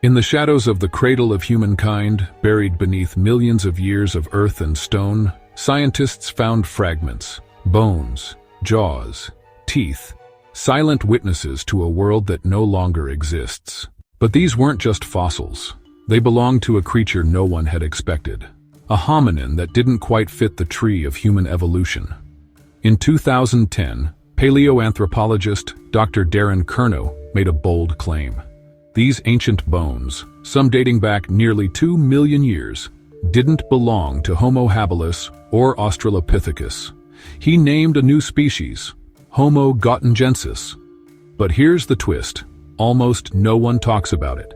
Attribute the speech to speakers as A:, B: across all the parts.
A: In the shadows of the cradle of humankind, buried beneath millions of years of earth and stone, scientists found fragments, bones, jaws, teeth, silent witnesses to a world that no longer exists. But these weren't just fossils. They belonged to a creature no one had expected. A hominin that didn't quite fit the tree of human evolution. In 2010, paleoanthropologist Dr. Darren Kernow made a bold claim. These ancient bones, some dating back nearly 2 million years, didn't belong to Homo habilis or Australopithecus. He named a new species, Homo Gautengensis. But here's the twist. Almost no one talks about it.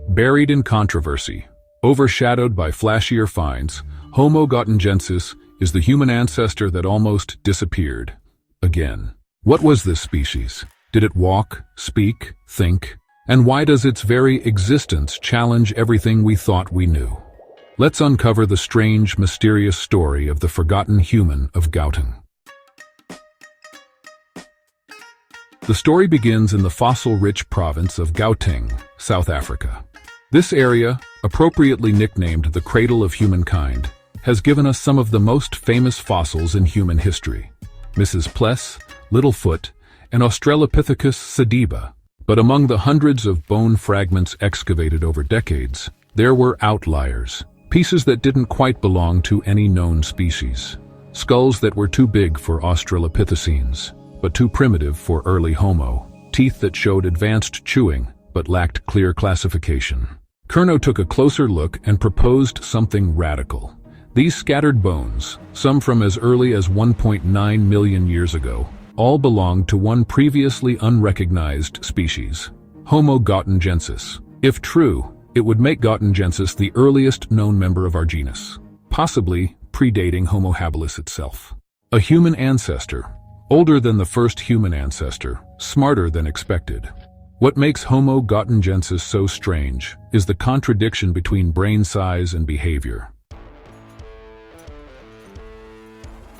A: Buried in controversy, overshadowed by flashier finds, Homo Gautengensis is the human ancestor that almost disappeared. Again. What was this species? Did it walk, speak, think? And why does its very existence challenge everything we thought we knew? Let's uncover the strange, mysterious story of the forgotten human of Gauteng. The story begins in the fossil-rich province of Gauteng, South Africa. This area, appropriately nicknamed the cradle of humankind, has given us some of the most famous fossils in human history. Mrs. Pless, Littlefoot, and Australopithecus sediba. But among the hundreds of bone fragments excavated over decades, there were outliers, pieces that didn't quite belong to any known species. Skulls that were too big for Australopithecines, but too primitive for early Homo. Teeth that showed advanced chewing, but lacked clear classification. Kernow took a closer look and proposed something radical. These scattered bones, some from as early as 1.9 million years ago, all belonged to one previously unrecognized species, Homo Gautengensis. If true, it would make Gautengensis the earliest known member of our genus, possibly predating Homo habilis itself. A human ancestor, older than the first human ancestor, smarter than expected. What makes Homo Gautengensis so strange is the contradiction between brain size and behavior.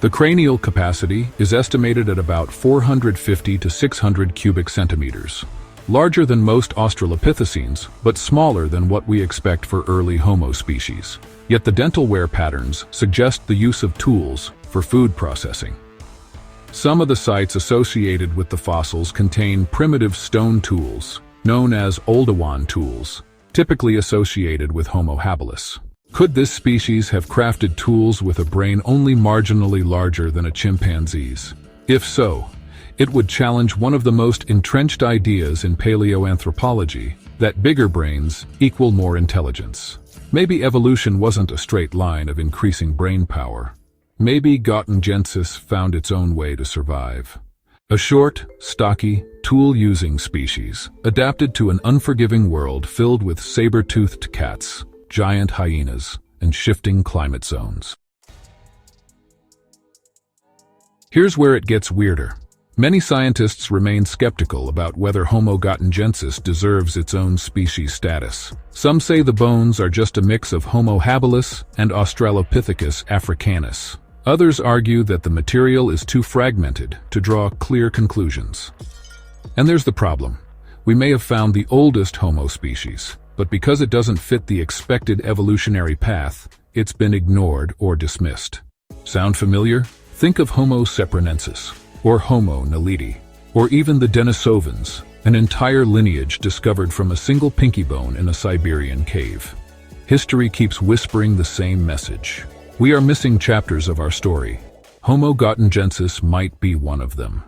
A: The cranial capacity is estimated at about 450 to 600 cubic centimeters, larger than most Australopithecines, but smaller than what we expect for early Homo species. Yet the dental wear patterns suggest the use of tools for food processing. Some of the sites associated with the fossils contain primitive stone tools, known as Oldowan tools, typically associated with Homo habilis. Could this species have crafted tools with a brain only marginally larger than a chimpanzee's? If so, it would challenge one of the most entrenched ideas in paleoanthropology, that bigger brains equal more intelligence. Maybe evolution wasn't a straight line of increasing brain power. Maybe Gautengensis found its own way to survive. A short, stocky, tool-using species, adapted to an unforgiving world filled with saber-toothed cats, giant hyenas, and shifting climate zones. Here's where it gets weirder. Many scientists remain skeptical about whether Homo Gautengensis deserves its own species status. Some say the bones are just a mix of Homo habilis and Australopithecus africanus. Others argue that the material is too fragmented to draw clear conclusions. And there's the problem. We may have found the oldest Homo species, but because it doesn't fit the expected evolutionary path, it's been ignored or dismissed. Sound familiar? Think of Homo sapronensis, or Homo naledi, or even the Denisovans, an entire lineage discovered from a single pinky bone in a Siberian cave. History keeps whispering the same message. We are missing chapters of our story. Homo Gautengensis might be one of them.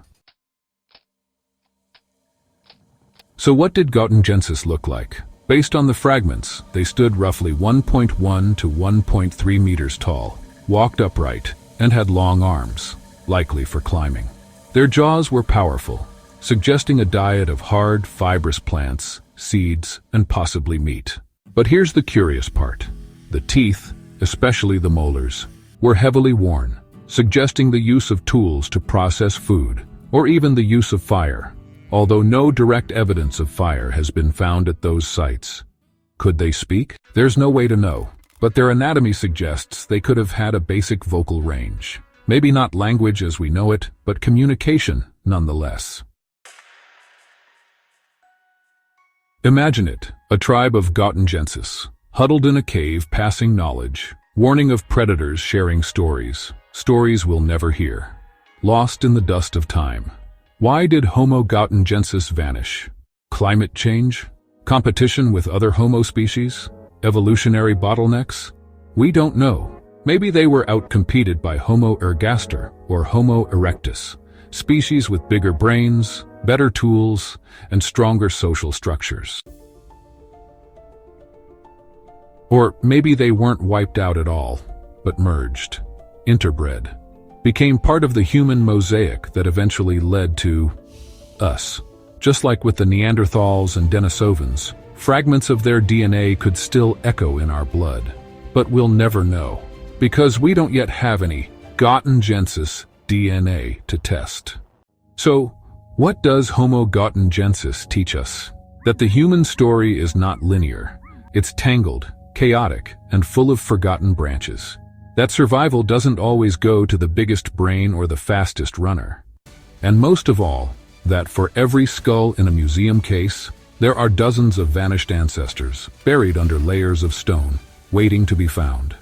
A: So what did Gautengensis look like? Based on the fragments, they stood roughly 1.1 to 1.3 meters tall, walked upright, and had long arms, likely for climbing. Their jaws were powerful, suggesting a diet of hard, fibrous plants, seeds, and possibly meat. But here's the curious part. The teeth, especially the molars, were heavily worn, suggesting the use of tools to process food, or even the use of fire. Although no direct evidence of fire has been found at those sites. Could they speak? There's no way to know, but their anatomy suggests they could have had a basic vocal range. Maybe not language as we know it, but communication nonetheless. Imagine it, a tribe of Gautengensis, huddled in a cave passing knowledge, warning of predators sharing stories we'll never hear. Lost in the dust of time. Why did Homo Gautengensis vanish? Climate change? Competition with other Homo species? Evolutionary bottlenecks? We don't know. Maybe they were outcompeted by Homo ergaster or Homo erectus, species with bigger brains, better tools, and stronger social structures. Or maybe they weren't wiped out at all, but merged, interbred, became part of the human mosaic that eventually led to us. Just like with the Neanderthals and Denisovans, fragments of their DNA could still echo in our blood. But we'll never know, because we don't yet have any Gautengensis DNA to test. So, what does Homo Gautengensis teach us? That the human story is not linear. It's tangled, chaotic, and full of forgotten branches. That survival doesn't always go to the biggest brain or the fastest runner. And most of all, that for every skull in a museum case, there are dozens of vanished ancestors buried under layers of stone, waiting to be found.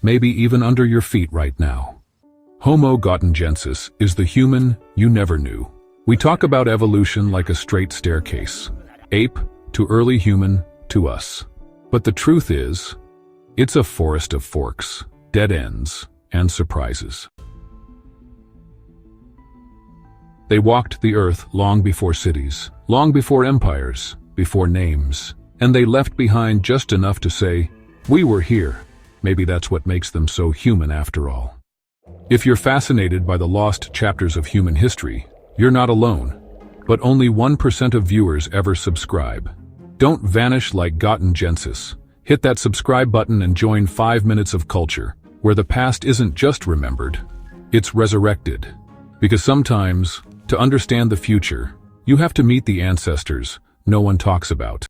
A: Maybe even under your feet right now. Homo Gautengensis is the human you never knew. We talk about evolution like a straight staircase. Ape, to early human, to us. But the truth is, it's a forest of forks, dead ends, and surprises. They walked the earth long before cities, long before empires, before names, and they left behind just enough to say, "We were here." Maybe that's what makes them so human after all. If you're fascinated by the lost chapters of human history, you're not alone. But only 1% of viewers ever subscribe. Don't vanish like Gautengensis. Hit that subscribe button and join 5 Minutes of Culture, where the past isn't just remembered, it's resurrected. Because sometimes, to understand the future, you have to meet the ancestors no one talks about.